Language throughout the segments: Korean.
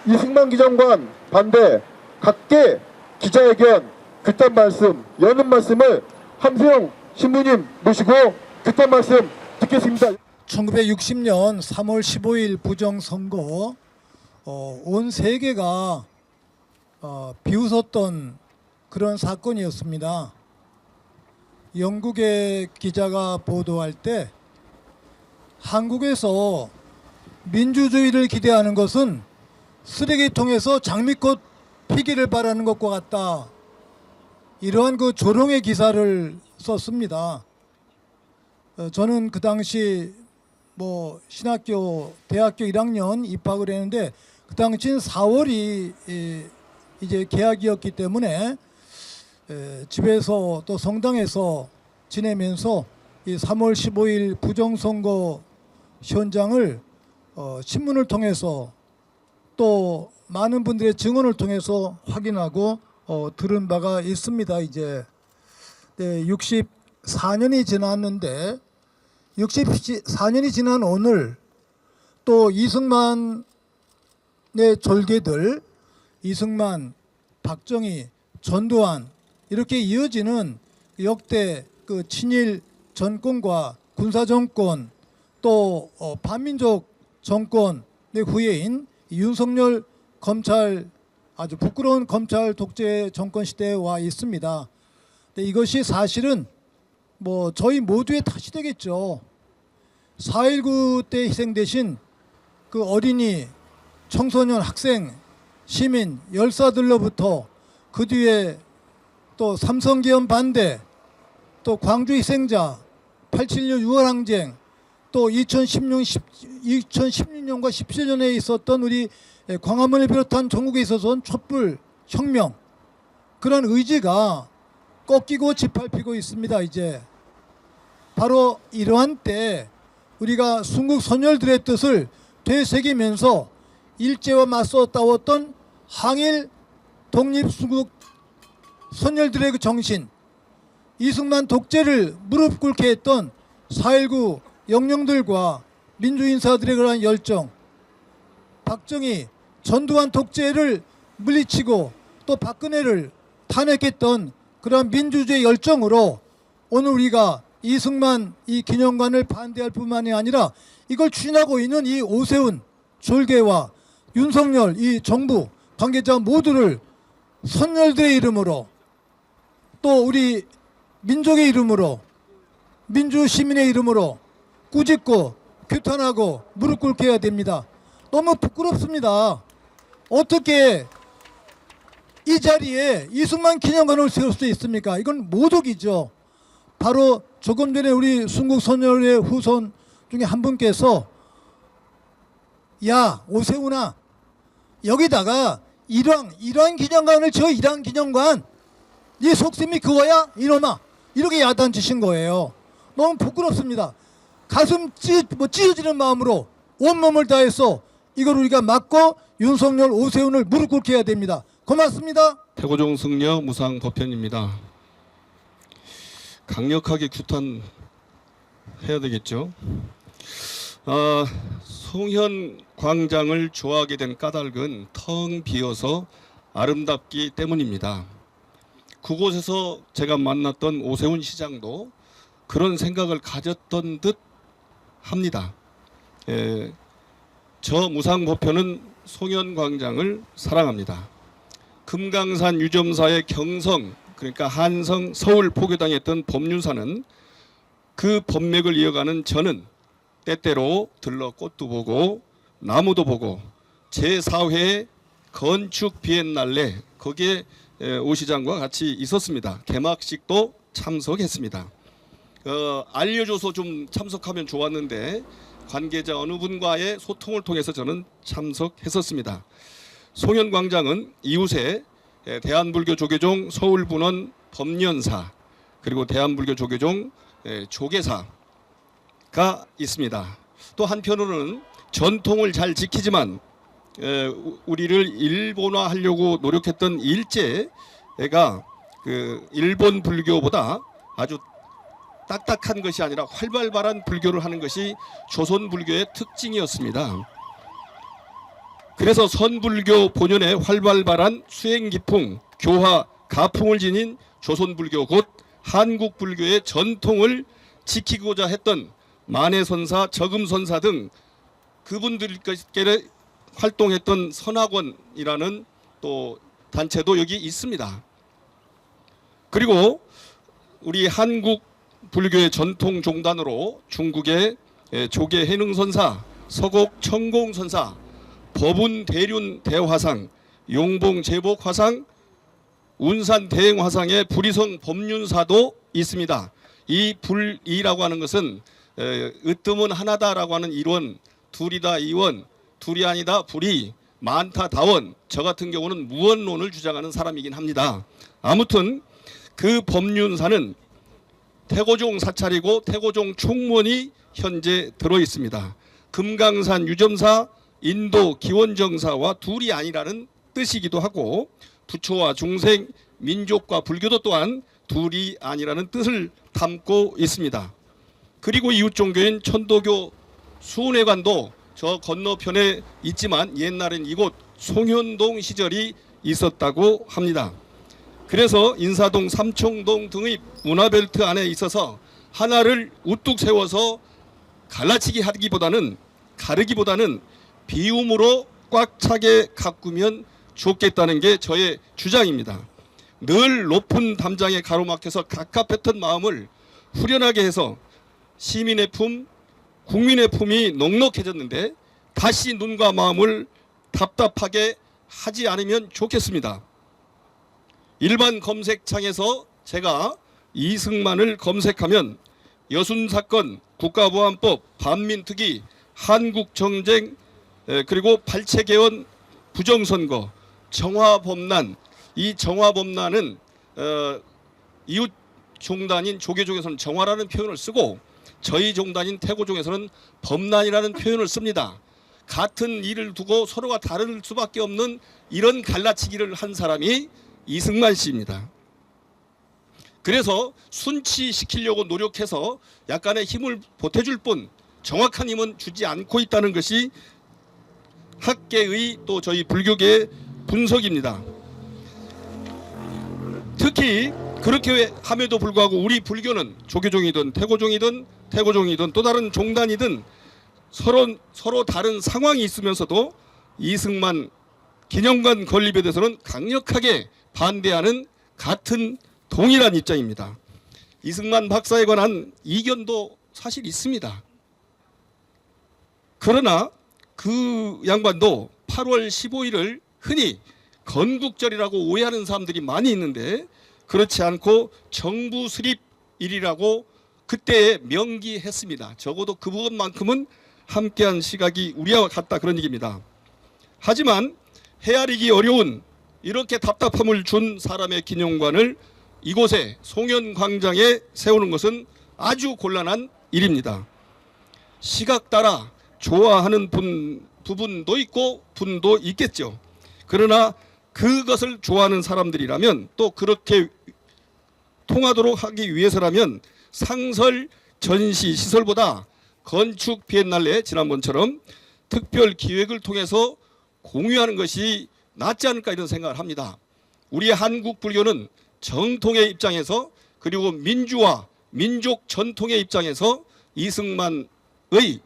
이승만 기장관 반대 각계 기자회견 그딴 말씀 여는 말씀을 함수영 신부님 모시고 그딴 말씀 듣겠습니다. 1960년 3월 15일 부정선거 온 세계가 비웃었던 그런 사건이었습니다. 영국의 기자가 보도할 때 한국에서 민주주의를 기대하는 것은 쓰레기통에서 장미꽃 피기를 바라는 것과 같다. 이러한 그 조롱의 기사를 썼습니다. 저는 그 당시 신학교 대학교 1학년 입학을 했는데 그 당시는 4월이 이제 개학이었기 때문에 집에서 또 성당에서 지내면서 이 3월 15일 부정선거 현장을 신문을 통해서 또 많은 분들의 증언을 통해서 확인하고 들은 바가 있습니다. 이제 64년이 지났는데 64년이 지난 오늘 또 이승만의 졸개들 이승만, 박정희, 전두환 이렇게 이어지는 역대 그 친일 정권과 군사 정권 또 반민족 정권의 후예인 윤석열 검찰 아주 부끄러운 검찰 독재 정권 시대에 와 있습니다. 근데 이것이 사실은 저희 모두의 탓이 되겠죠. 4.19 때 희생되신 그 어린이, 청소년, 학생, 시민, 열사들로부터 그 뒤에 또 삼성계엄 반대, 또 광주 희생자, 87년 6월 항쟁, 또 2016년과 17년에 있었던 우리 광화문을 비롯한 전국에 있어서는 촛불 혁명, 그런 의지가 꺾이고 짓밟히고 있습니다. 이제 바로 이러한 때 우리가 순국 선열들의 뜻을 되새기면서 일제와 맞서 싸웠던 항일 독립 순국 선열들의 그 정신, 이승만 독재를 무릎 꿇게 했던 4.19 영령들과 민주인사들의 그러한 열정, 박정희, 전두환 독재를 물리치고 또 박근혜를 탄핵했던 그러한 민주주의 열정으로 오늘 우리가 이승만 이 기념관을 반대할 뿐만이 아니라 이걸 추진하고 있는 이 오세훈 졸개와 윤석열 이 정부 관계자 모두를 선열들의 이름으로 또 우리 민족의 이름으로 민주시민의 이름으로 꾸짖고 규탄하고 무릎 꿇게 해야 됩니다. 너무 부끄럽습니다. 어떻게 이 자리에 이승만 기념관을 세울 수 있습니까? 이건 모독이죠. 바로 조금 전에 우리 순국 선열의 후손 중에 한 분께서 야 오세훈아 여기다가 이러한 기념관을 지어 이러한 기념관 네 속셈이 그거야 이놈아 이렇게 야단치신 거예요. 너무 부끄럽습니다. 가슴 찢어지는 마음으로 온몸을 다해서 이걸 우리가 막고 윤석열 오세훈을 무릎 꿇게 해야 됩니다. 고맙습니다. 태고종 승려 무상법편입니다. 강력하게 규탄해야 되겠죠. 송현 광장을 좋아하게 된 까닭은 텅 비어서 아름답기 때문입니다. 그곳에서 제가 만났던 오세훈 시장도 그런 생각을 가졌던 듯 합니다. 저 무상법편은 송현 광장을 사랑합니다. 금강산 유점사의 경성, 그러니까 한성 서울 포교당했던 법륜사는 그 법맥을 이어가는 저는 때때로 들러 꽃도 보고 나무도 보고 제4회 건축 비엔날레 거기에 오 시장과 같이 있었습니다. 개막식도 참석했습니다. 알려줘서 좀 참석하면 좋았는데 관계자 어느 분과의 소통을 통해서 저는 참석했었습니다. 송현광장은 이웃에 대한불교조계종 서울분원 법련사 그리고 대한불교조계종 조계사가 있습니다. 또 한편으로는 전통을 잘 지키지만 우리를 일본화하려고 노력했던 일제가 그 일본 불교보다 아주 딱딱한 것이 아니라 활발한 불교를 하는 것이 조선 불교의 특징이었습니다. 그래서 선불교 본연의 활발한 수행 기풍, 교화, 가풍을 지닌 조선불교 곧 한국불교의 전통을 지키고자 했던 만해선사, 저금선사 등 그분들께서 활동했던 선학원이라는 또 단체도 여기 있습니다. 그리고 우리 한국 불교의 전통 종단으로 중국의 조계 해능선사, 서곡 청공선사, 법운 대륜 대화상, 용봉 제복 화상, 운산 대행 화상의 불이성 법륜사도 있습니다. 이 불이라고 하는 것은 으뜸은 하나다라고 하는 이론, 둘이다 이원, 둘이 아니다 불이, 많다 다원, 저 같은 경우는 무원론을 주장하는 사람이긴 합니다. 아무튼 그 법륜사는 태고종 사찰이고 태고종 총무원이 현재 들어 있습니다. 금강산 유점사, 인도 기원정사와 둘이 아니라는 뜻이기도 하고 부처와 중생, 민족과 불교도 또한 둘이 아니라는 뜻을 담고 있습니다. 그리고 이웃 종교인 천도교 수훈회관도 저 건너편에 있지만 옛날엔 이곳 송현동 시절이 있었다고 합니다. 그래서 인사동, 삼청동 등의 문화벨트 안에 있어서 하나를 우뚝 세워서 갈라치기 하기보다는 가르기보다는 비움으로 꽉 차게 가꾸면 좋겠다는 게 저의 주장입니다. 늘 높은 담장에 가로막혀서 갑갑했던 마음을 후련하게 해서 시민의 품, 국민의 품이 넉넉해졌는데 다시 눈과 마음을 답답하게 하지 않으면 좋겠습니다. 일반 검색창에서 제가 이승만을 검색하면 여순사건, 국가보안법, 반민특위, 한국정쟁, 그리고 발췌개헌, 부정선거, 정화범란, 이 정화범란은 이웃 종단인 조계종에서는 정화라는 표현을 쓰고 저희 종단인 태고종에서는 범란이라는 표현을 씁니다. 같은 일을 두고 서로가 다를 수밖에 없는 이런 갈라치기를 한 사람이 이승만 씨입니다. 그래서 순치시키려고 노력해서 약간의 힘을 보태줄 뿐 정확한 힘은 주지 않고 있다는 것이 학계의 또 저희 불교계의 분석입니다. 특히 그렇게 함에도 불구하고 우리 불교는 조계종이든 태고종이든 또 다른 종단이든 서로 다른 상황이 있으면서도 이승만 기념관 건립에 대해서는 강력하게 반대하는 같은 동일한 입장입니다. 이승만 박사에 관한 이견도 사실 있습니다. 그러나 그 양반도 8월 15일을 흔히 건국절이라고 오해하는 사람들이 많이 있는데 그렇지 않고 정부 수립일이라고 그때 명기했습니다. 적어도 그 부분만큼은 함께한 시각이 우리와 같다 그런 얘기입니다. 하지만 헤아리기 어려운 이렇게 답답함을 준 사람의 기념관을 이곳에 송현광장에 세우는 것은 아주 곤란한 일입니다. 시각 따라 좋아하는 부분도 있고 분도 있겠죠. 그러나 그것을 좋아하는 사람들이라면 또 그렇게 통하도록 하기 위해서라면 상설 전시 시설보다 건축 비엔날레 지난번처럼 특별 기획을 통해서 공유하는 것이 낫지 않을까 이런 생각을 합니다. 우리 한국 불교는 정통의 입장에서 그리고 민주화, 민족 전통의 입장에서 이승만의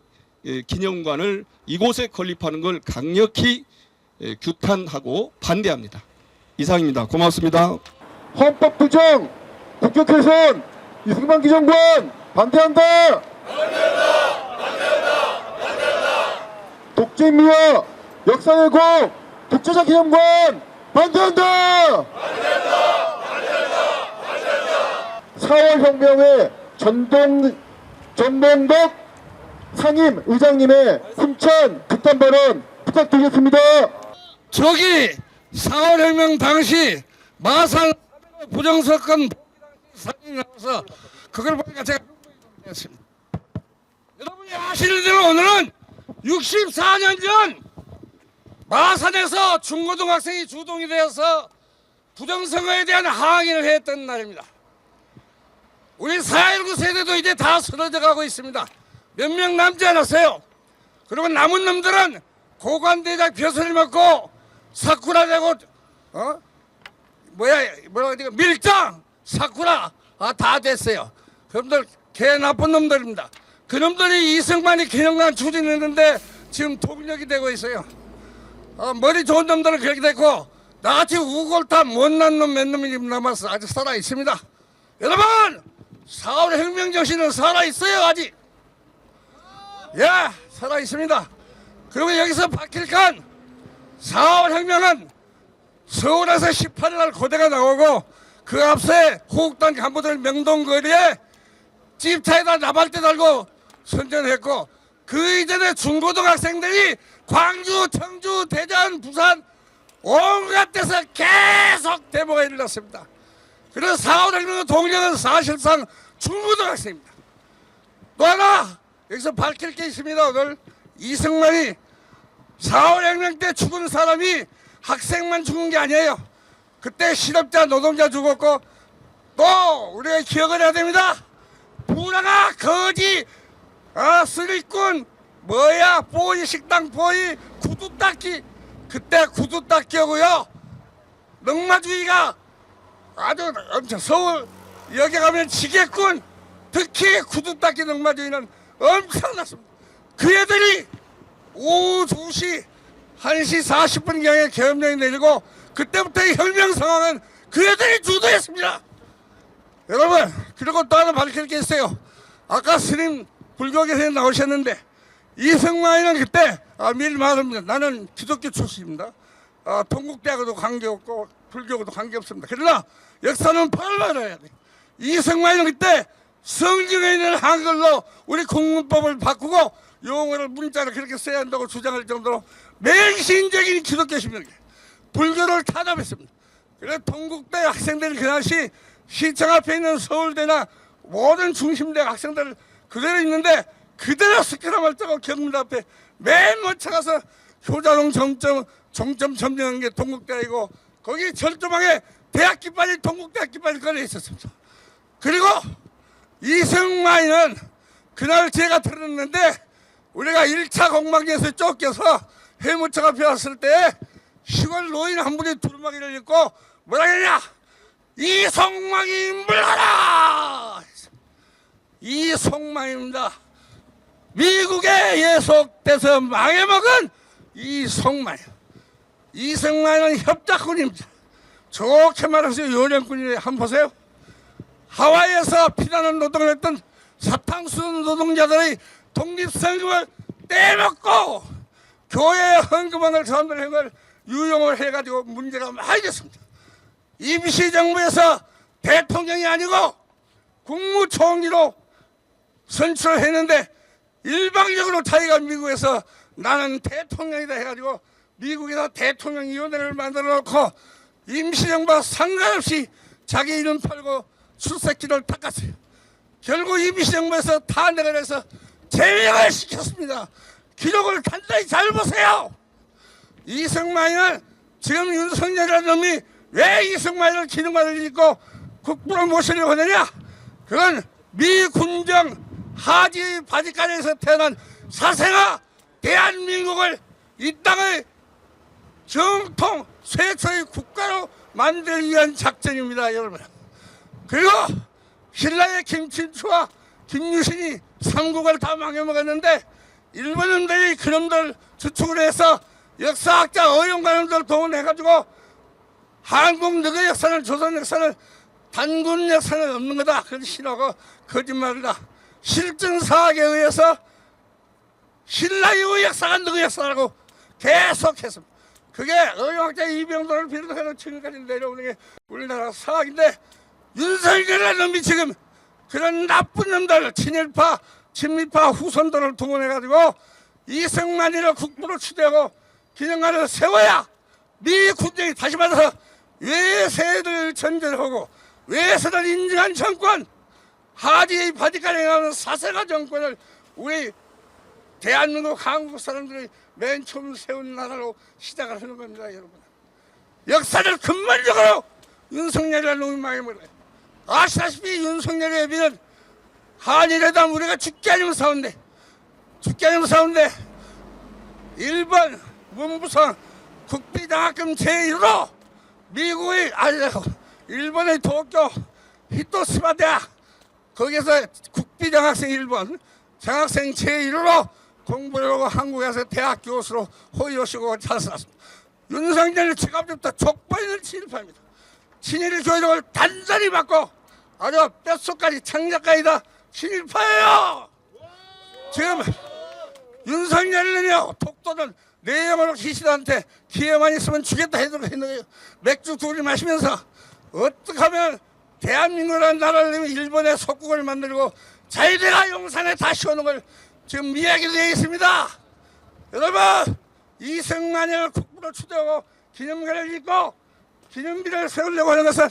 기념관을 이곳에 건립하는 걸 강력히 규탄하고 반대합니다. 이상입니다. 고맙습니다. 헌법 부정, 국격 훼손, 이승만 기념관 반대한다. 독재미화, 역사 왜곡, 독재자 기념관 반대한다. 4월 혁명의 전동덕 상임 의장님의 힘찬 극단 발언 부탁드리겠습니다. 저기 4.5혁명 당시 마산 부정사건 사진이 나와서 그걸 보니까 제가 했습니다. 여러분이 아시는 대로 오늘은 64년 전 마산에서 중고등학생이 주동이 되어서 부정선거에 대한 항의를 했던 날입니다. 우리 4.19 세대도 이제 다 쓰러져 가고 있습니다. 몇 명 남지 않았어요. 그리고 남은 놈들은 고관대장 벼슬을 먹고 사쿠라 되고 밀장 사쿠라 다 됐어요. 그놈들 개 나쁜 놈들입니다. 그놈들이 이승만이 기념관 추진했는데 지금 동력이 되고 있어요. 머리 좋은 놈들은 그렇게 됐고 나같이 우골타 못난 놈 몇 놈이 남아서 아직 살아 있습니다. 여러분 4월 혁명 정신은 살아 있어요. 아직 예 살아 있습니다. 그리고 여기서 밝힐 건 4월 혁명은 서울에서 18일 날 고대가 나오고 그 앞서에 호국단 간부들 명동거리에 집차에다 나발대 달고 선전했고 그 이전에 중고등학생들이 광주, 청주, 대전, 부산 온갖 데서 계속 데모가 일어났습니다. 그래서 4월 혁명의 동력은 사실상 중고등학생입니다. 또 하나 여기서 밝힐 게 있습니다. 오늘 이승만이 4월 혁명 때 죽은 사람이 학생만 죽은 게 아니에요. 그때 실업자, 노동자 죽었고 또 우리가 기억을 해야 됩니다. 부라가, 거지, 쓰리꾼, 뽀이 식당, 뽀이, 구두 닦기. 그때 구두 닦기하고요. 넉마주의가 아주 엄청 서울 여기 가면 지게꾼, 특히 구두 닦기 넉마주의는 엄청났습니다. 그 애들이 오후 2시 1시 40분경에 계엄령이 내리고 그때부터의 혁명 상황은 그 애들이 주도했습니다. 여러분 그리고 또 하나 밝힐 게 있어요. 아까 스님 불교계에 나오셨는데 이승만이는 그때 미리 말합니다. 나는 기독교 출신입니다. 동국대하고도 관계없고 불교하고도 관계없습니다. 그러나 역사는 발견해야 돼. 이승만이는 그때 성경에 있는 한글로 우리 국문법을 바꾸고 용어를 문자를 그렇게 써야 한다고 주장할 정도로 맹신적인 기독교심입니다. 불교를 타협했습니다. 그래서 동국대 학생들이 그 당시 시청 앞에 있는 서울대나 모든 중심대 학생들 그대로 있는데 그대로 스크럼을 뜨고 경문 앞에 맨 먼저 가서 효자동 종점 점령한 게 동국대이고 거기 절도방에 대학 깃발이 동국대학 깃발이 걸려 있었습니다. 그리고 이승만이는 그날 제가 들었는데 우리가 1차 공방에서 쫓겨서 해무처 앞에 왔을 때 시골 노인 한 분이 두루마기를 입고 뭐라 그러냐 이승만이 물러라 이승만입니다. 미국에 예속돼서 망해먹은 이승만은 협작군입니다. 좋게 말해서 요령꾼이에요. 한번 보세요. 하와이에서 피나는 노동을 했던 사탕수수 노동자들의 독립성금을 떼먹고 교회에 헌금하는 사람들의 행을 유용을 해가지고 문제가 많이 됐습니다. 임시정부에서 대통령이 아니고 국무총리로 선출을 했는데 일방적으로 자기가 미국에서 나는 대통령이다 해가지고 미국에서 대통령위원회를 만들어 놓고 임시정부와 상관없이 자기 이름 팔고 출세기를 닦았어요. 결국 임시정부에서 탄핵을 해서 제명을 시켰습니다. 기록을 간단히 잘 보세요. 이승만이는 지금 윤석열이라는 놈이 왜 이승만을 기능관을 입고 국부로 모시려고 하느냐. 그건 미 군정 하지 바지가에서 태어난 사생아 대한민국을 이 땅을 정통 최초의 국가로 만들기 위한 작전입니다. 여러분. 그리고 신라의 김친추와 김유신이 삼국을 다 망해먹었는데 일본인들이 그놈들 주축을 해서 역사학자 어용관놈들 동원해가지고 한국 너의 역사는 조선 역사는 단군 역사는 없는 거다. 그건 신하고 거짓말이다. 실증사학에 의해서 신라 이후 역사가 너의 역사라고 계속했습니다. 그게 어용학자 이병도를 비롯해서 지금까지 내려오는 게 우리나라 사학인데 윤석열이라는 놈이 지금 그런 나쁜 놈들 친일파 친미파 후손들을 동원해가지고 이승만이를 국부로 추대하고 기념관을 세워야 미 군정이 다시 말해서 외세들 전제하고 외세들 인정한 정권 하디의 바디가에 나오는 사세가 정권을 우리 대한민국 한국 사람들이 맨 처음 세운 나라로 시작을 하는 겁니다. 여러분 역사를 근본적으로 윤석열이라는 놈이 망해버려요. 아시다시피 윤석열의 애비는 한일회담 우리가 죽게 아니면 싸운대 일본 문부성 국비장학금 제1로 미국의 일본의 도쿄 히토시마 대학 거기서 국비장학생 1번 장학생 제1로 공부를 하고 한국에서 대학 교수로 호의호식을 찾았습니다. 윤석열이 지금부터 족보인을 진입합니다. 친일 교육을 단단히 받고 아주 뼛속까지 창작까지 다 진입하여요. 지금 윤석열은요 독도는 내용으로 기시한테 기회만 있으면 주겠다 해도 했는 거예요. 맥주 둘이 마시면서 어떻게 하면 대한민국이라는 나라를 내면 일본의 속국을 만들고 자유대가 용산에 다시 오는 걸 지금 이야기를 되어 있습니다. 여러분 이승만을 국부로 추대하고 기념관을 짓고 기념비를 세우려고 하는 것은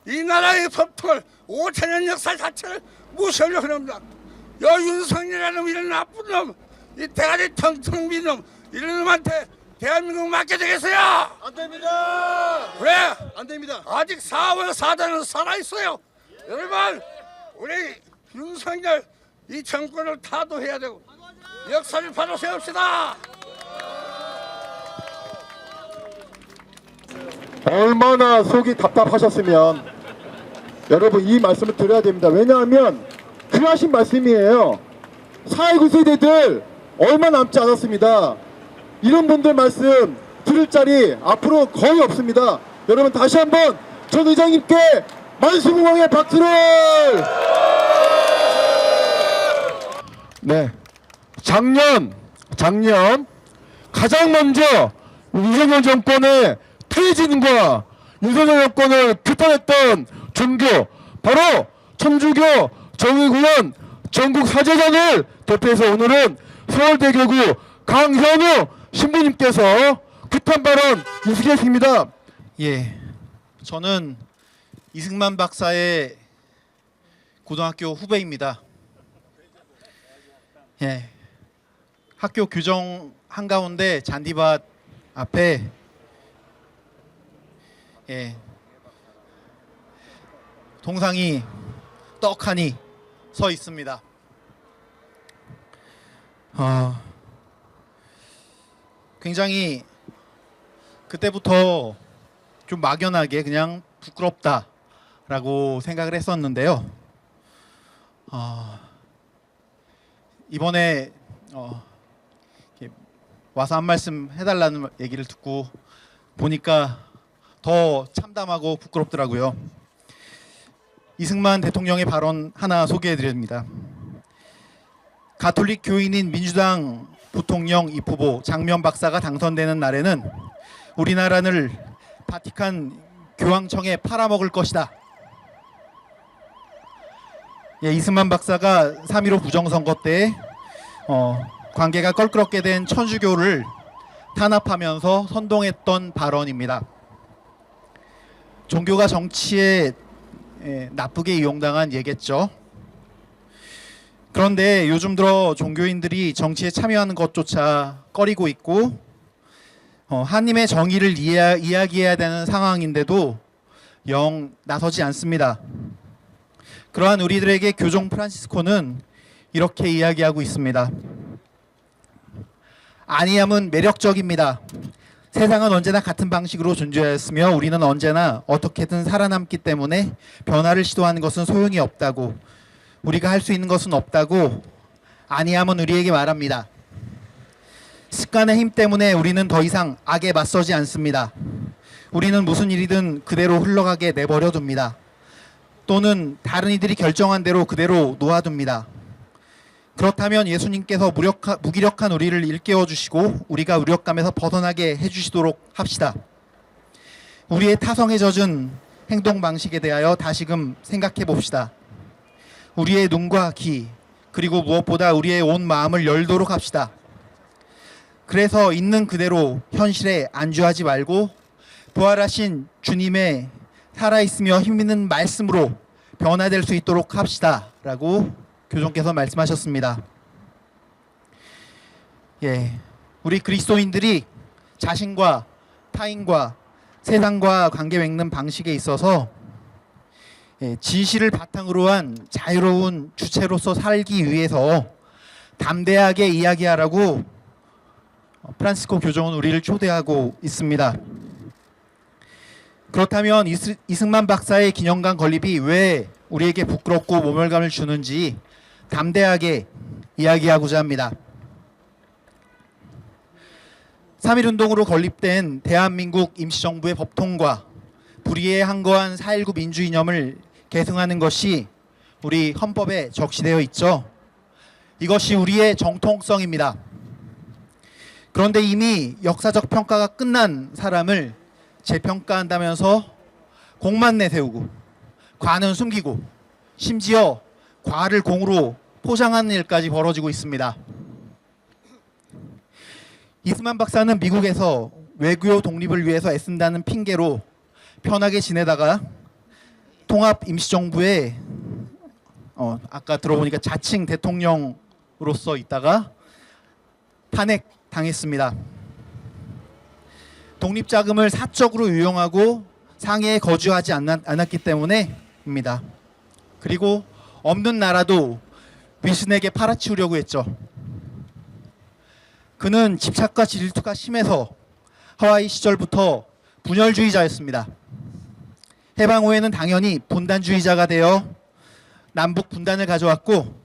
이 나라의 법통을 5천년 역사 자체를 무시하려고 합니다. 여 윤석열이라는 이런 나쁜 놈, 이 대가리 텅텅 빈 놈, 이런 놈한테 대한민국 맡게 되겠어요? 안 됩니다. 왜? 안 됩니다. 아직 4월 4단은 살아있어요. 여러분 우리 윤석열 이 정권을 타도해야 되고 역사를 바로 세웁시다. 얼마나 속이 답답하셨으면 여러분 이 말씀을 드려야 됩니다. 왜냐하면 귀하신 말씀이에요. 4.19 세대들 얼마 남지 않았습니다. 이런 분들 말씀 들을 자리 앞으로 거의 없습니다. 여러분 다시 한번 전 의장님께 만수무강의 박수를. 네, 작년 가장 먼저 윤석열 정권의 퇴진과 윤석열 정권을 규탄했던 종교 바로 천주교 정의구현 전국 사제단을 대표해서 오늘은 서울대교구 강현우 신부님께서 규탄 발언 이수겠습니다. 예, 저는 이승만 박사의 고등학교 후배입니다. 예, 학교 규정 한가운데 잔디밭 앞에 동상이 떡하니 서 있습니다. 굉장히 그때부터 좀 막연하게 그냥 부끄럽다라고 생각을 했었는데요. 이번에 이렇게 와서 한 말씀 해달라는 얘기를 듣고 보니까 더 참담하고 부끄럽더라고요. 이승만 대통령의 발언 하나 소개해드립니다. 가톨릭 교인인 민주당 부통령 입후보 장면 박사가 당선되는 날에는 우리나라를 바티칸 교황청에 팔아먹을 것이다. 예, 이승만 박사가 3.15 부정선거 때 관계가 껄끄럽게 된 천주교를 탄압하면서 선동했던 발언입니다. 종교가 정치에 나쁘게 이용당한 예겠죠. 그런데 요즘 들어 종교인들이 정치에 참여하는 것조차 꺼리고 있고 하나님의 정의를 이야기해야 되는 상황인데도 영 나서지 않습니다. 그러한 우리들에게 교종 프란시스코는 이렇게 이야기하고 있습니다. 아니함은 매력적입니다. 세상은 언제나 같은 방식으로 존재하였으며 우리는 언제나 어떻게든 살아남기 때문에 변화를 시도하는 것은 소용이 없다고, 우리가 할 수 있는 것은 없다고 아니함은 우리에게 말합니다. 습관의 힘 때문에 우리는 더 이상 악에 맞서지 않습니다. 우리는 무슨 일이든 그대로 흘러가게 내버려 둡니다. 또는 다른 이들이 결정한 대로 그대로 놓아둡니다. 그렇다면 예수님께서 무기력한 우리를 일깨워 주시고 우리가 무력감에서 벗어나게 해주시도록 합시다. 우리의 타성에 젖은 행동 방식에 대하여 다시금 생각해 봅시다. 우리의 눈과 귀 그리고 무엇보다 우리의 온 마음을 열도록 합시다. 그래서 있는 그대로 현실에 안주하지 말고 부활하신 주님의 살아있으며 힘있는 말씀으로 변화될 수 있도록 합시다 라고 교종께서 말씀하셨습니다. 예, 우리 그리스도인들이 자신과 타인과 세상과 관계 맺는 방식에 있어서 진실을 바탕으로 한 자유로운 주체로서 살기 위해서 담대하게 이야기하라고 프란시스코 교정은 우리를 초대하고 있습니다. 그렇다면 이승만 박사의 기념관 건립이 왜 우리에게 부끄럽고 모멸감을 주는지 담대하게 이야기하고자 합니다. 3.1운동으로 건립된 대한민국 임시정부의 법통과 불의에 항거한 4.19 민주이념을 계승하는 것이 우리 헌법에 적시되어 있죠. 이것이 우리의 정통성입니다. 그런데 이미 역사적 평가가 끝난 사람을 재평가한다면서 공만 내세우고 과는 숨기고 심지어 과를 공으로 포장하는 일까지 벌어지고 있습니다. 이승만 박사는 미국에서 외교 독립을 위해서 애쓴다는 핑계로 편하게 지내다가 통합 임시정부에 아까 들어보니까 자칭 대통령으로서 있다가 탄핵당했습니다. 독립자금을 사적으로 유용하고 상해에 거주하지 않았기 때문에입니다. 그리고 없는 나라도 윌슨에게 팔아치우려고 했죠. 그는 집착과 질투가 심해서 하와이 시절부터 분열주의자였습니다. 해방 후에는 당연히 분단주의자가 되어 남북 분단을 가져왔고,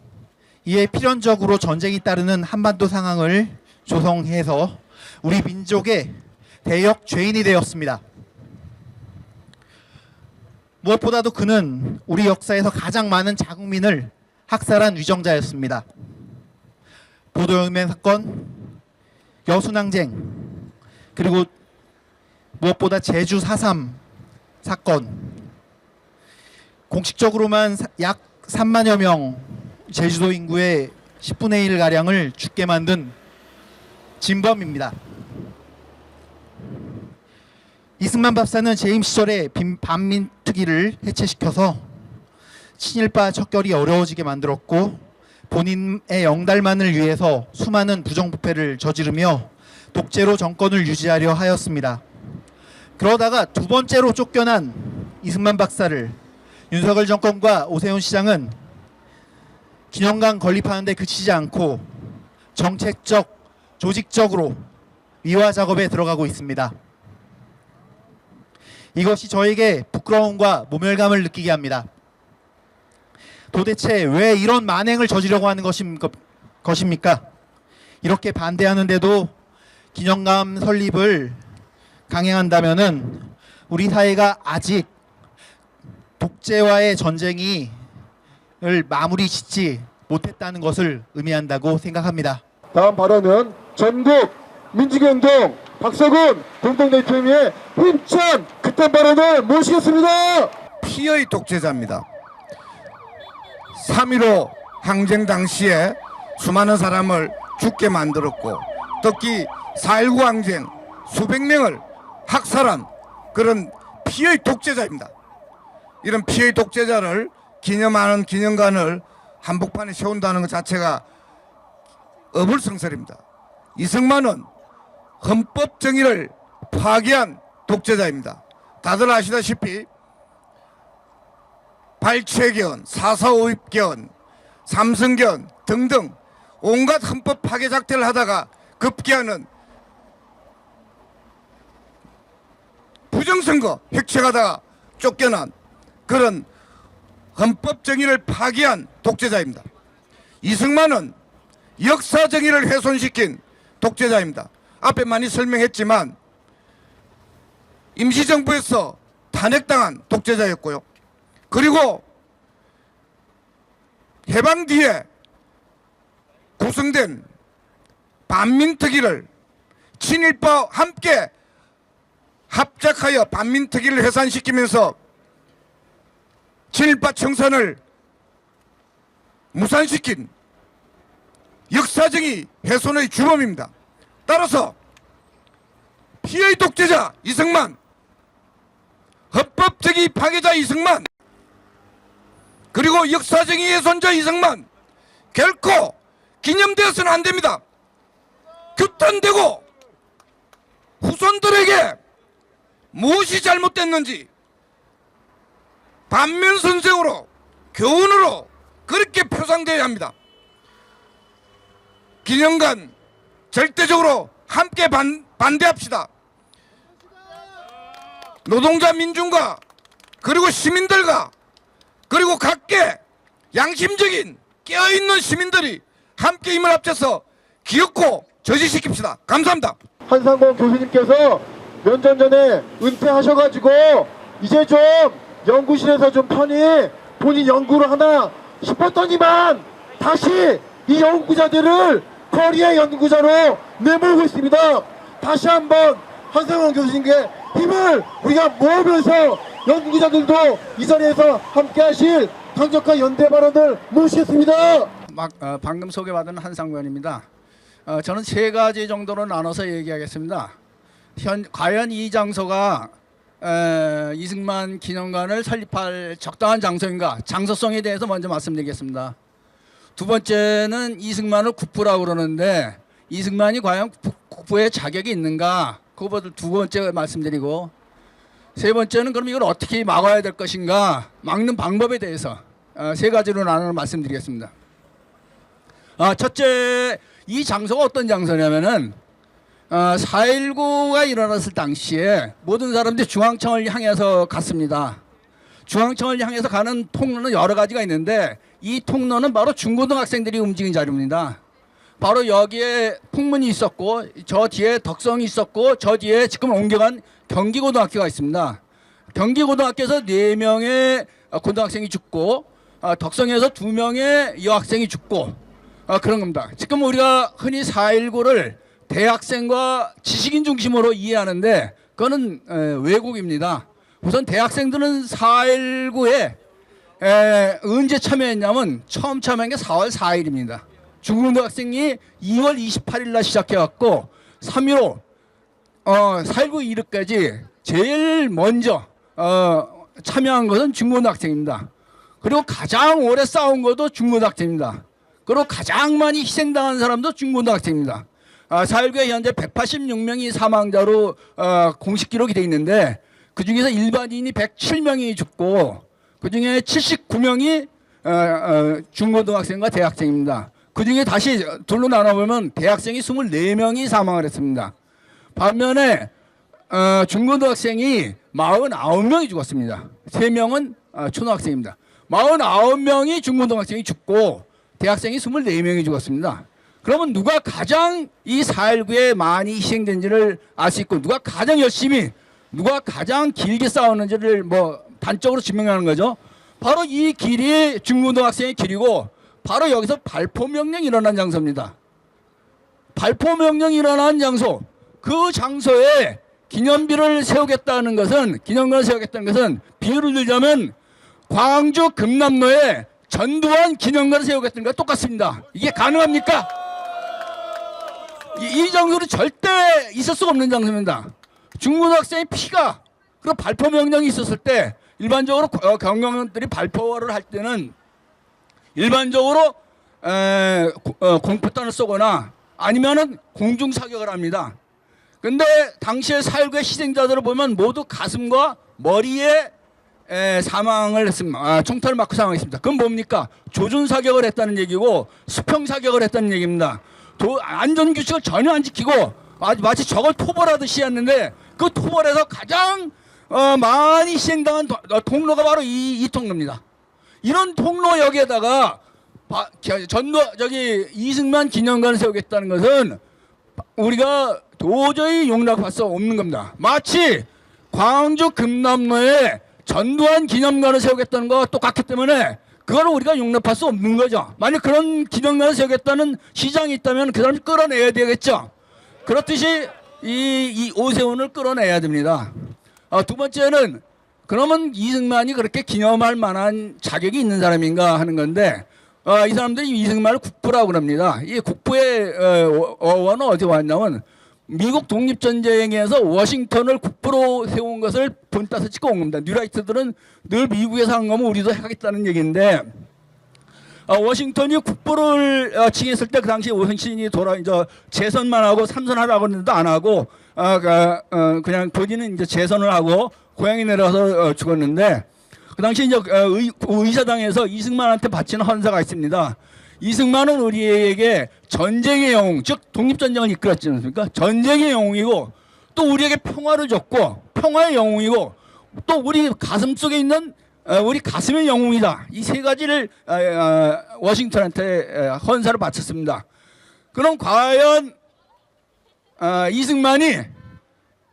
이에 필연적으로 전쟁이 따르는 한반도 상황을 조성해서 우리 민족의 대역 죄인이 되었습니다. 무엇보다도 그는 우리 역사에서 가장 많은 자국민을 학살한 위정자였습니다. 보도연맹 사건, 여순항쟁, 그리고 무엇보다 제주 4.3 사건, 공식적으로만 약 3만여 명 제주도 인구의 10분의 1 가량을 죽게 만든 진범입니다. 이승만 박사는 재임 시절에 반민특위를 해체시켜서 친일파 척결이 어려워지게 만들었고, 본인의 영달만을 위해서 수많은 부정부패를 저지르며 독재로 정권을 유지하려 하였습니다. 그러다가 두 번째로 쫓겨난 이승만 박사를 윤석열 정권과 오세훈 시장은 기념관 건립하는 데 그치지 않고 정책적, 조직적으로 미화 작업에 들어가고 있습니다. 이것이 저에게 부끄러움과 모멸감을 느끼게 합니다. 도대체 왜 이런 만행을 저지르려고 하는 것입니까? 이렇게 반대하는데도 기념관 설립을 강행한다면은 우리 사회가 아직 독재와의 전쟁을 마무리 짓지 못했다는 것을 의미한다고 생각합니다. 다음 발언은 전국 민주경동 박서군 공동대표님의 힘찬 그딴 발언을 모시겠습니다. 피의 독재자입니다. 3.15 항쟁 당시에 수많은 사람을 죽게 만들었고, 특히 4.19 항쟁 수백 명을 학살한 그런 피의 독재자입니다. 이런 피의 독재자를 기념하는 기념관을 한복판에 세운다는 것 자체가 어불성설입니다. 이승만은 헌법 정의를 파괴한 독재자입니다. 다들 아시다시피 발췌견, 4.4.5입견, 삼성견 등등 온갖 헌법 파괴 작태를 하다가 급기야는 부정선거 획책하다가 쫓겨난 그런 헌법 정의를 파괴한 독재자입니다. 이승만은 역사 정의를 훼손시킨 독재자입니다. 앞에 많이 설명했지만 임시정부에서 탄핵당한 독재자였고요. 그리고 해방 뒤에 구성된 반민특위를 친일파와 함께 합작하여 반민특위를 해산시키면서 친일파 청산을 무산시킨 역사적인 훼손의 주범입니다. 따라서 피의 독재자 이승만, 헌법적인 파괴자 이승만, 그리고 역사적인 훼손자 이승만 결코 기념되어서는 안 됩니다. 규탄되고 후손들에게 무엇이 잘못됐는지 반면선생으로 교훈으로 그렇게 표상되어야 합니다. 기념관 절대적으로 함께 반대합시다. 노동자 민중과 그리고 시민들과 그리고 각계 양심적인 깨어있는 시민들이 함께 힘을 합쳐서 기어코 저지시킵시다. 감사합니다. 한상권 교수님께서 몇 년 전에 은퇴하셔가지고 이제 좀 연구실에서 좀 편히 본인 연구를 하나 싶었더니만 다시 이 연구자들을 커리어 연구자로 내몰고 있습니다. 다시 한번 한상권 교수님께 힘을 우리가 모으면서 연구자들도 이 자리에서 함께 하실 강력한 연대 발언을 모시겠습니다. 방금 소개받은 한상관입니다. 저는 세 가지 정도로 나눠서 얘기하겠습니다. 과연 이 장소가 이승만 기념관을 설립할 적당한 장소인가? 장소성에 대해서 먼저 말씀드리겠습니다. 두 번째는 이승만을 국부라고 그러는데 이승만이 과연 국부의 자격이 있는가? 그거부터 두 번째 말씀드리고 세 번째는 그럼 이걸 어떻게 막아야 될 것인가? 막는 방법에 대해서 세 가지로 나눠 말씀드리겠습니다. 첫째, 이 장소가 어떤 장소냐면은 4.19가 일어났을 당시에 모든 사람들이 중앙청을 향해서 갔습니다. 중앙청을 향해서 가는 통로는 여러 가지가 있는데 이 통로는 바로 중고등학생들이 움직인 자리입니다. 바로 여기에 풍문이 있었고 저 뒤에 덕성이 있었고 저 뒤에 지금 옮겨간 경기고등학교가 있습니다. 경기고등학교에서 4명의 고등학생이 죽고 덕성에서 2명의 여학생이 죽고 그런 겁니다. 지금 우리가 흔히 4.19를 대학생과 지식인 중심으로 이해하는데 그거는 왜곡입니다. 우선 대학생들은 4.19에 언제 참여했냐면 처음 참여한 게 4월 4일입니다. 중고등학생이 2월 28일 날 시작해갖고 3.15 4.19 이르까지 제일 먼저 참여한 것은 중고등학생입니다. 그리고 가장 오래 싸운 것도 중고등학생입니다. 그리고 가장 많이 희생당한 사람도 중고등학생입니다. 4.19에 현재 186명이 사망자로 공식 기록이 되어 있는데 그 중에서 일반인이 107명이 죽고 그 중에 79명이 중고등학생과 대학생입니다. 그 중에 다시 둘로 나눠보면 대학생이 24명이 사망을 했습니다. 반면에 중고등학생이 49명이 죽었습니다. 3명은 초등학생입니다. 49명이 중고등학생이 죽고 대학생이 24명이 죽었습니다. 그러면 누가 가장 이 4.19에 많이 희생된지를 알 수 있고 누가 가장 열심히 누가 가장 길게 싸웠는지를 뭐 단적으로 증명하는 거죠. 바로 이 길이 중고등학생의 길이고 바로 여기서 발포명령이 일어난 장소입니다. 발포명령이 일어난 장소, 그 장소에 기념비를 세우겠다는 것은 기념관을 세우겠다는 것은 비유를 들자면 광주 금남로에 전두환 기념관을 세우겠다는 것과 똑같습니다. 이게 가능합니까? 이 장소는 절대 있을 수가 없는 장소입니다. 중고등학생의 피가 그리고 발포 명령이 있었을 때 일반적으로 경영들이 발포를 할 때는 일반적으로 공포탄을 쏘거나 아니면은 공중 사격을 합니다. 근데 당시에 4.19의 희생자들을 보면 모두 가슴과 머리에 사망을 했습니다. 총탄을 맞고 사망했습니다. 그건 뭡니까? 조준 사격을 했다는 얘기고 수평 사격을 했다는 얘기입니다. 안전 규칙을 전혀 안 지키고 마치 저걸 토벌하듯이 했는데 그 토벌에서 가장 많이 희생당한 통로가 바로 이 통로입니다. 이런 통로 여기에다가 이승만 기념관을 세우겠다는 것은 우리가 도저히 용납할 수 없는 겁니다. 마치 광주 금남로에 전두환 기념관을 세우겠다는 것과 똑같기 때문에 그걸 우리가 용납할 수 없는 거죠. 만약 그런 기념관을 세우겠다는 시장이 있다면 그 사람을 끌어내야 되겠죠. 그렇듯이 이 오세훈을 끌어내야 됩니다. 두 번째는 그러면 이승만이 그렇게 기념할 만한 자격이 있는 사람인가 하는 건데 이 사람들이 이승만을 국부라고 그럽니다. 이 국부의 어원은 어디에 왔냐면 미국 독립전쟁에서 워싱턴을 국부로 세운 것을 본따서 찍어 온 겁니다. 뉴라이트들은 늘 미국에서 한 거면 우리도 하겠다는 얘기인데 워싱턴이 국부를 칭했을 때 그 당시 워싱턴이 이제 재선만 하고 삼선하라고 했는데 안 하고 그냥 본인은 이제 재선을 하고 고향에 내려서 죽었는데 그 당시 이제 의사당에서 이승만한테 바치는 헌사가 있습니다. 이승만은 우리에게 전쟁의 영웅, 즉 독립전쟁을 이끌었지 않습니까? 전쟁의 영웅이고 또 우리에게 평화를 줬고 평화의 영웅이고 또 우리 가슴 속에 있는 우리 가슴의 영웅이다. 이 세 가지를 워싱턴한테 헌사를 바쳤습니다. 그럼 과연 이승만이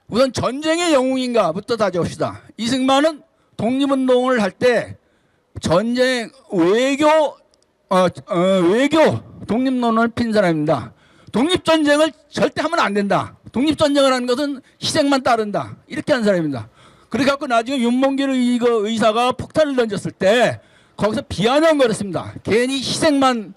우선 전쟁의 영웅인가부터 따져봅시다. 이승만은 독립운동을 할 때 전쟁 외교 독립론을 핀 사람입니다. 독립전쟁을 절대 하면 안 된다. 독립전쟁을 하는 것은 희생만 따른다. 이렇게 한 사람입니다. 그래갖고 나중에 윤몽길 의사가 폭탄을 던졌을 때 거기서 비아냥거렸습니다. 괜히 희생만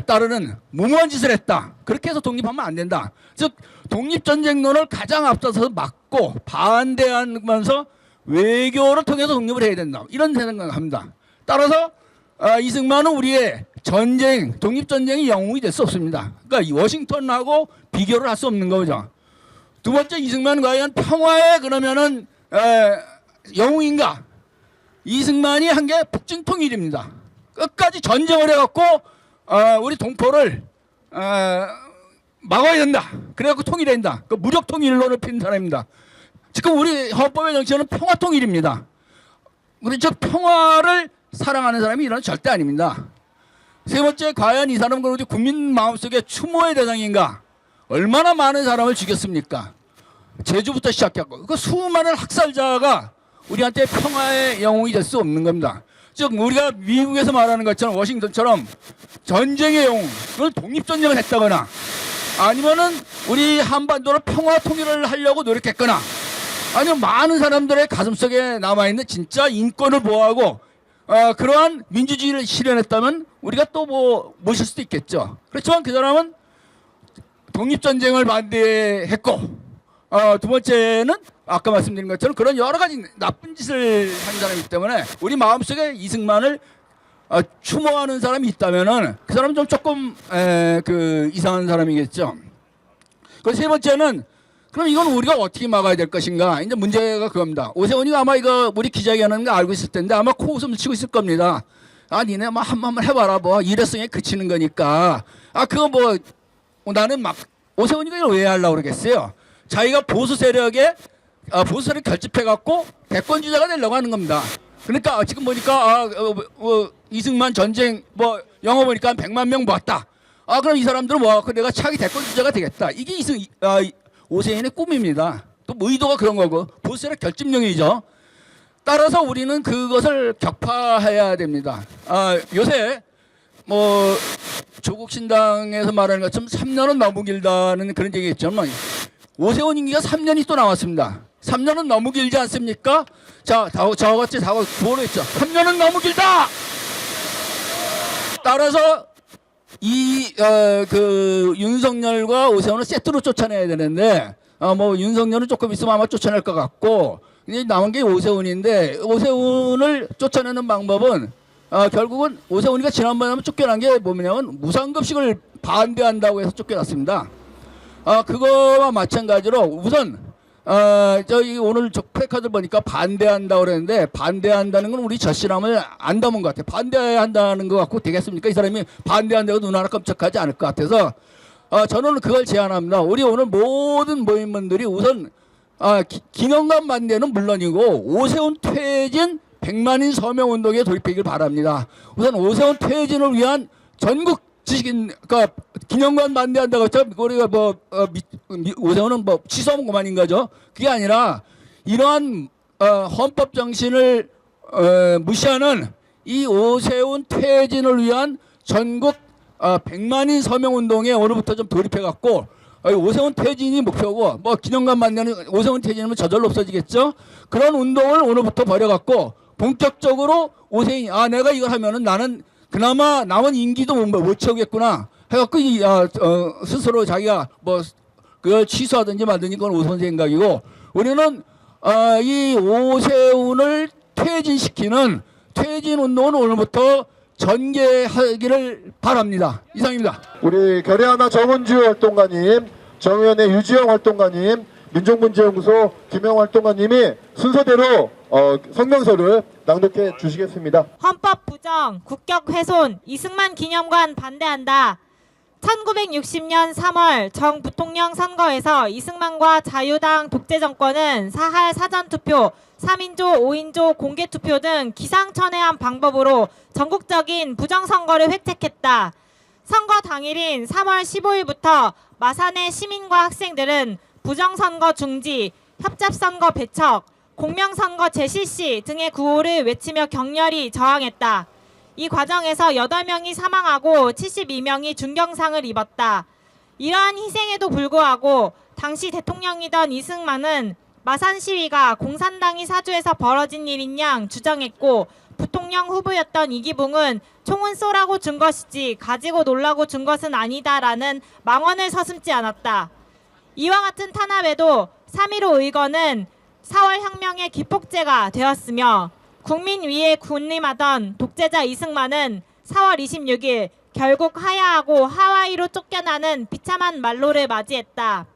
따르는 무모한 짓을 했다. 그렇게 해서 독립하면 안 된다. 즉 독립전쟁론을 가장 앞서서 막고 반대하면서 외교를 통해서 독립을 해야 된다. 이런 생각을 합니다. 따라서 이승만은 우리의 독립전쟁의 영웅이 될 수 없습니다. 그러니까 이 워싱턴하고 비교를 할 수 없는 거죠. 두 번째, 이승만은 과연 평화에 그러면은 영웅인가? 이승만이 한 게 북진통일입니다. 끝까지 전쟁을 해갖고 우리 동포를 막아야 된다. 그래갖고 통일해야 된다. 그 무력 통일론을 핀 사람입니다. 지금 우리 헌법의 정치는 평화 통일입니다. 우리 즉 평화를 사랑하는 사람이 이런 절대 아닙니다. 세 번째, 과연 이 사람은 우리 국민 마음속에 추모의 대상인가? 얼마나 많은 사람을 죽였습니까? 제주부터 시작했고 그 수많은 학살자가 우리한테 평화의 영웅이 될 수 없는 겁니다. 즉 우리가 미국에서 말하는 것처럼 워싱턴처럼 전쟁의 영웅을 독립전쟁을 했다거나 아니면은 우리 한반도를 평화 통일을 하려고 노력했거나 아니면 많은 사람들의 가슴속에 남아있는 진짜 인권을 보호하고 그러한 민주주의를 실현했다면 우리가 또 뭐 모실 수도 있겠죠. 그렇지만 그 사람은 독립전쟁을 반대했고 두 번째는 아까 말씀드린 것처럼 그런 여러 가지 나쁜 짓을 한 사람이기 때문에 우리 마음속에 이승만을 추모하는 사람이 있다면은 그 사람은 좀 조금 이상한 사람이겠죠. 그 세 번째는 그럼 이건 우리가 어떻게 막아야 될 것인가? 이제 문제가 그겁니다. 오세훈이가 아마 이거 우리 기자회견하는 거 알고 있을 텐데 아마 코웃음을 치고 있을 겁니다. 니네 뭐 한번 해봐라. 뭐 일회성에 그치는 거니까. 그거 뭐 나는 막 오세훈이가 이걸 왜 하려고 그러겠어요? 자기가 보수 세력에 보수 세력 결집해갖고 대권 주자가 되려고 하는 겁니다. 그러니까 지금 보니까 이승만 전쟁 뭐 영화 보니까 100만 명 모았다. 그럼 이 사람들은 모아갖고 내가 차기 대권 주자가 되겠다. 이게 오세훈의 꿈입니다. 또 의도가 그런 거고 보수 세력 결집용이죠. 따라서 우리는 그것을 격파해야 됩니다. 요새 뭐 조국 신당에서 말하는 것처럼 3년은 너무 길다는 그런 얘기 있지만 오세훈 임기가 3년이 또 나왔습니다. 3년은 너무 길지 않습니까? 자, 저같이 다 구호를 했죠. 3년은 너무 길다! 따라서 윤석열과 오세훈을 세트로 쫓아내야 되는데 뭐 윤석열은 조금 있으면 아마 쫓아낼 것 같고 이제 남은 게 오세훈인데 오세훈을 쫓아내는 방법은 결국은 오세훈이가 지난번에 하면 쫓겨난 게 뭐냐면 무상급식을 반대한다고 해서 쫓겨났습니다. 그거와 마찬가지로 우선 저희 오늘 저 플래카드 보니까 반대한다고 그랬는데 반대한다는 건 우리 젖실함을 안 담은 것 같아요. 반대한다는 것 같고 되겠습니까? 이 사람이 반대한다고 눈 하나 깜짝하지 않을 것 같아서 저는 그걸 제안합니다. 우리 오늘 모든 모임원들이 우선 기념관 반대는 물론이고 오세훈 퇴진 100만인 서명운동에 돌입하길 바랍니다. 우선 오세훈 퇴진을 위한 전국 지식인, 그러니까 기념관 반대한다고 했죠. 우리가 오세훈은 뭐 취소하면 그만인 거죠. 그게 아니라 이러한 헌법 정신을 무시하는 이 오세훈 퇴진을 위한 전국 100만인 서명운동에 오늘부터 좀 돌입해갖고 오세훈 퇴진이 목표고 뭐 기념관 반대는 오세훈 퇴진이면 저절로 없어지겠죠. 그런 운동을 오늘부터 벌여갖고 본격적으로 오세훈이 내가 이걸 하면은 나는 그나마 남은 임기도 못 채우겠구나 해갖고 스스로 자기가 뭐 그걸 취소하든지 말든지 그건 오세훈 생각이고 우리는 이 오세훈을 퇴진시키는 퇴진 운동은 오늘부터 전개하기를 바랍니다. 이상입니다. 우리 결의하나 정은주 활동가님, 정의원의 유지영 활동가님, 민족문제연구소 김영 활동가님이 순서대로 성명서를 낭독해 주시겠습니다. 헌법 부정, 국격 훼손, 이승만 기념관 반대한다. 1960년 3월 정 부통령 선거에서 이승만과 자유당 독재 정권은 사할 사전투표, 3인조, 5인조 공개투표 등 기상천외한 방법으로 전국적인 부정선거를 획책했다. 선거 당일인 3월 15일부터 마산의 시민과 학생들은 부정선거 중지, 협잡선거 배척, 공명선거 재실시 등의 구호를 외치며 격렬히 저항했다. 이 과정에서 8명이 사망하고 72명이 중경상을 입었다. 이러한 희생에도 불구하고 당시 대통령이던 이승만은 마산 시위가 공산당이 사주해서 벌어진 일인 양 주장했고, 부통령 후보였던 이기붕은 총은 쏘라고 준 것이지 가지고 놀라고 준 것은 아니다라는 망언을 서슴지 않았다. 이와 같은 탄압에도 3.15 의거는 4월 혁명의 기폭제가 되었으며, 국민 위에 군림하던 독재자 이승만은 4월 26일 결국 하야하고 하와이로 쫓겨나는 비참한 말로를 맞이했다.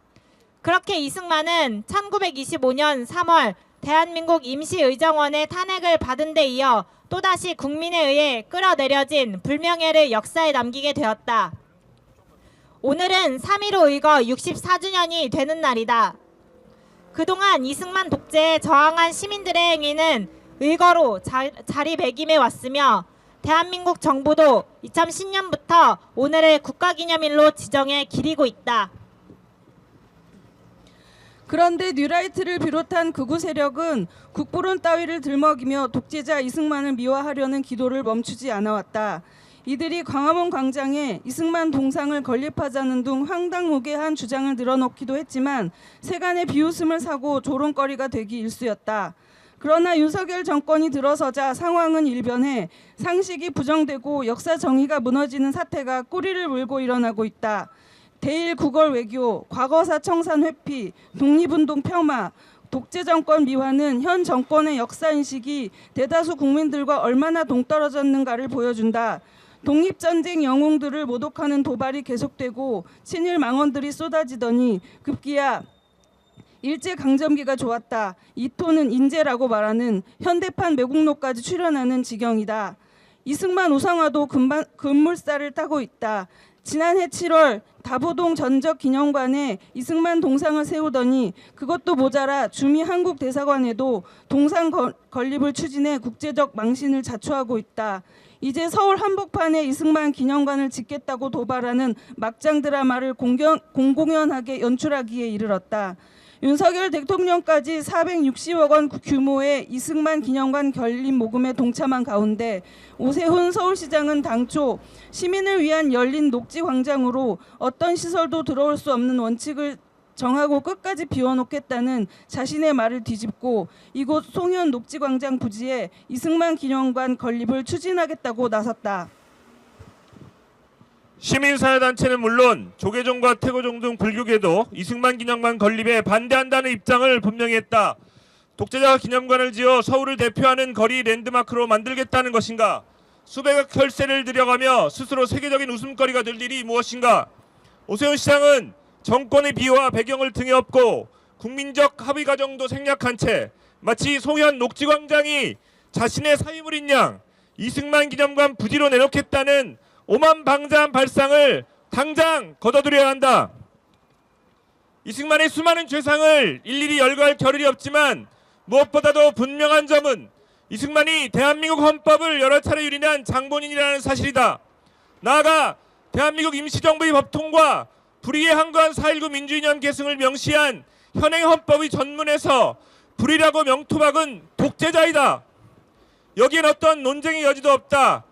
그렇게 이승만은 1925년 3월 대한민국 임시의정원의 탄핵을 받은 데 이어 또다시 국민에 의해 끌어내려진 불명예를 역사에 남기게 되었다. 오늘은 3.15 의거 64주년이 되는 날이다. 그동안 이승만 독재에 저항한 시민들의 행위는 의거로 자리매김해 왔으며, 대한민국 정부도 2010년부터 오늘을 국가기념일로 지정해 기리고 있다. 그런데 뉴라이트를 비롯한 극우 세력은 국부론 따위를 들먹이며 독재자 이승만을 미화하려는 기도를 멈추지 않아왔다. 이들이 광화문 광장에 이승만 동상을 건립하자는 등 황당무계한 주장을 늘어놓기도 했지만 세간의 비웃음을 사고 조롱거리가 되기 일쑤였다. 그러나 윤석열 정권이 들어서자 상황은 일변해 상식이 부정되고 역사 정의가 무너지는 사태가 꼬리를 물고 일어나고 있다. 대일 구걸 외교, 과거사 청산 회피, 독립운동 폄하, 독재 정권 미화는 현 정권의 역사인식이 대다수 국민들과 얼마나 동떨어졌는가를 보여준다. 독립전쟁 영웅들을 모독하는 도발이 계속되고 친일 망언들이 쏟아지더니 급기야 일제강점기가 좋았다, 이토는 인재라고 말하는 현대판 매국노까지 출현하는 지경이다. 이승만 우상화도 급물살을 타고 있다. 지난해 7월 다보동 전적기념관에 이승만 동상을 세우더니 그것도 모자라 주미 한국대사관에도 동상 건립을 추진해 국제적 망신을 자초하고 있다. 이제 서울 한복판에 이승만 기념관을 짓겠다고 도발하는 막장 드라마를 공공연하게 연출하기에 이르렀다. 윤석열 대통령까지 460억 원 규모의 이승만 기념관 건립 모금에 동참한 가운데 오세훈 서울시장은 당초 시민을 위한 열린 녹지광장으로 어떤 시설도 들어올 수 없는 원칙을 정하고 끝까지 비워놓겠다는 자신의 말을 뒤집고 이곳 송현 녹지광장 부지에 이승만 기념관 건립을 추진하겠다고 나섰다. 시민사회단체는 물론 조계종과 태고종 등 불교계도 이승만 기념관 건립에 반대한다는 입장을 분명히 했다. 독재자 기념관을 지어 서울을 대표하는 거리 랜드마크로 만들겠다는 것인가? 수백억 혈세를 들여가며 스스로 세계적인 웃음거리가 될 일이 무엇인가? 오세훈 시장은 정권의 비호와 배경을 등에 업고 국민적 합의 과정도 생략한 채 마치 송현 녹지광장이 자신의 사위물인 양 이승만 기념관 부지로 내놓겠다는 오만방자한 발상을 당장 걷어들여야 한다. 이승만의 수많은 죄상을 일일이 열거할 겨를이 없지만 무엇보다도 분명한 점은 이승만이 대한민국 헌법을 여러 차례 유린한 장본인이라는 사실이다. 나아가 대한민국 임시정부의 법통과 불의에 항거한 4.19 민주이념 계승을 명시한 현행 헌법의 전문에서 불의라고 명토박은 독재자이다. 여기엔 어떤 논쟁의 여지도 없다.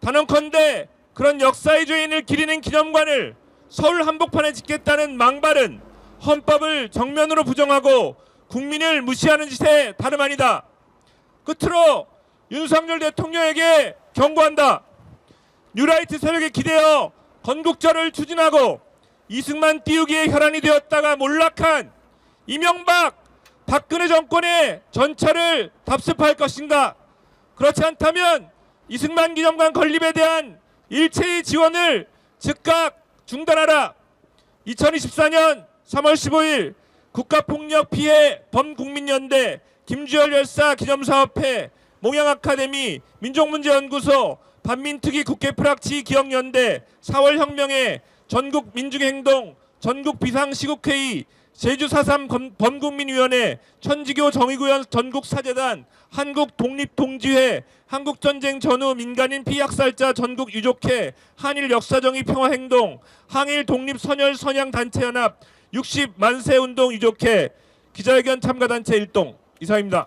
단언컨대 그런 역사의 죄인을 기리는 기념관을 서울 한복판에 짓겠다는 망발은 헌법을 정면으로 부정하고 국민을 무시하는 짓에 다름 아니다. 끝으로 윤석열 대통령에게 경고한다. 뉴라이트 세력에 기대어 건국절을 추진하고 이승만 띄우기에 혈안이 되었다가 몰락한 이명박, 박근혜 정권의 전철을 답습할 것인가? 그렇지 않다면 이승만 기념관 건립에 대한 일체의 지원을 즉각 중단하라. 2024년 3월 15일 국가폭력 피해 범국민연대 김주열 열사 기념사업회 몽양아카데미, 민족문제연구소, 반민특위 국회프락치 기억연대, 4월 혁명회, 전국 민중행동, 전국 비상시국회의, 제주 4.3 범국민위원회, 천지교 정의구현 전국사재단, 한국독립동지회, 한국전쟁 전후 민간인 피학살자 전국유족회, 한일역사정의 평화행동, 항일 독립선열선양단체연합, 60만세운동 유족회, 기자회견 참가단체 일동. 이상입니다.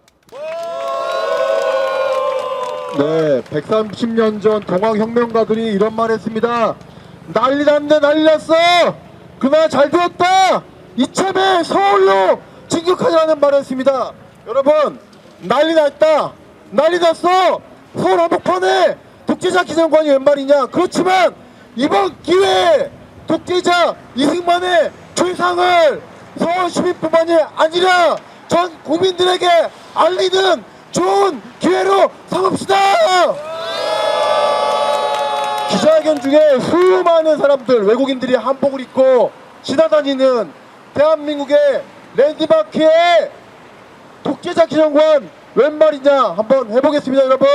네, 130년 전 동학혁명가들이 이런 말 했습니다. 난리 났네, 난리 났어! 그날 잘 되었다! 이참에 서울로 진격하자는 말을 했습니다. 여러분, 난리 났다! 난리 났어! 서울 한복판에 독재자 기념관이 웬 말이냐? 그렇지만 이번 기회에 독재자 이승만의 죄상을 서울 시민뿐만이 아니라 전 국민들에게 알리는 좋은 기회로 삼읍시다! 기자회견 중에 수많은 사람들, 외국인들이 한복을 입고 지나다니는 대한민국의 랜드마크의 독재자 기념관 웬 말이냐 한번 해보겠습니다. 여러분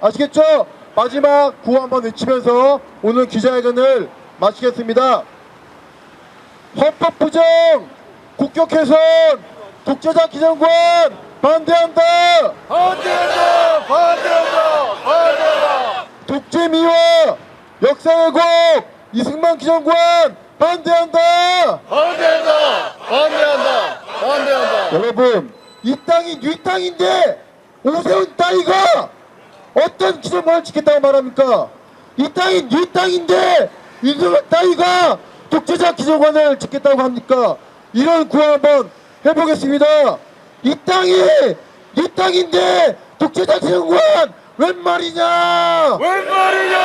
아시겠죠? 마지막 구호 한번 외치면서 오늘 기자회견을 마치겠습니다. 헌법 부정, 국격 훼손, 독재자 기념관 반대한다! 반대한다! 반대한다! 반대한다! 독재 미화, 역사 왜곡, 이승만 기념관 반대한다! 반대한다! 반대한다! 반대한다! 여러분, 이 땅이 네 땅인데 오세훈 따위가 어떤 기념관을 짓겠다고 말합니까? 이 땅이 네 땅인데 이승만 따위가 독재자 기념관을 짓겠다고 합니까? 이런 구호 한번 해보겠습니다. 이 땅이 네 땅인데 독재자 기념관 웬 말이냐? 웬 말이냐?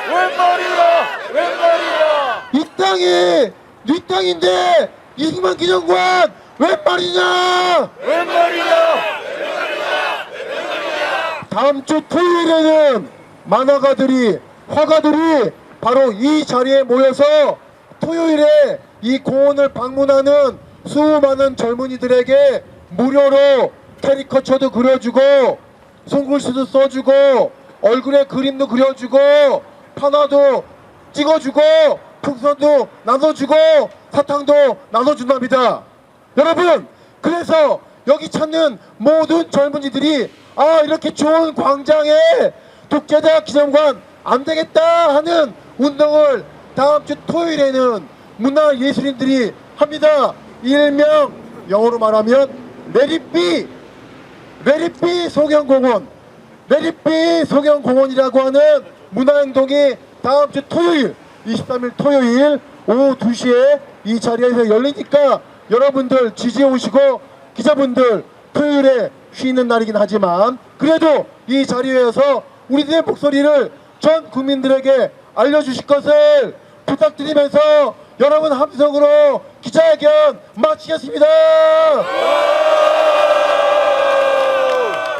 웬 말이냐? 웬 말이냐? 이 땅이 네 땅인데 이승만 기념관 웬 말이냐? 웬 말이냐? 다음 주 토요일에는 만화가들이, 화가들이 바로 이 자리에 모여서 토요일에 이 공원을 방문하는 수많은 젊은이들에게 무료로 캐리커처도 그려주고 손글씨도 써주고 얼굴에 그림도 그려주고 판화도 찍어주고 풍선도 나눠주고 사탕도 나눠준답니다. 여러분, 그래서 여기 찾는 모든 젊은이들이 아, 이렇게 좋은 광장에 독재자 기념관 안 되겠다 하는 운동을 다음 주 토요일에는 문화예술인들이 합니다. 일명 영어로 말하면 레릿비 소경공원, 레릿비 소경공원이라고 하는 문화행동이 다음 주 토요일 23일 토요일 오후 2시에 이 자리에서 열리니까 여러분들 지지해 오시고, 기자분들 토요일에 쉬는 날이긴 하지만 그래도 이 자리에서 우리들의 목소리를 전 국민들에게 알려주실 것을 부탁드리면서 여러분 함성으로 기자회견 마치겠습니다.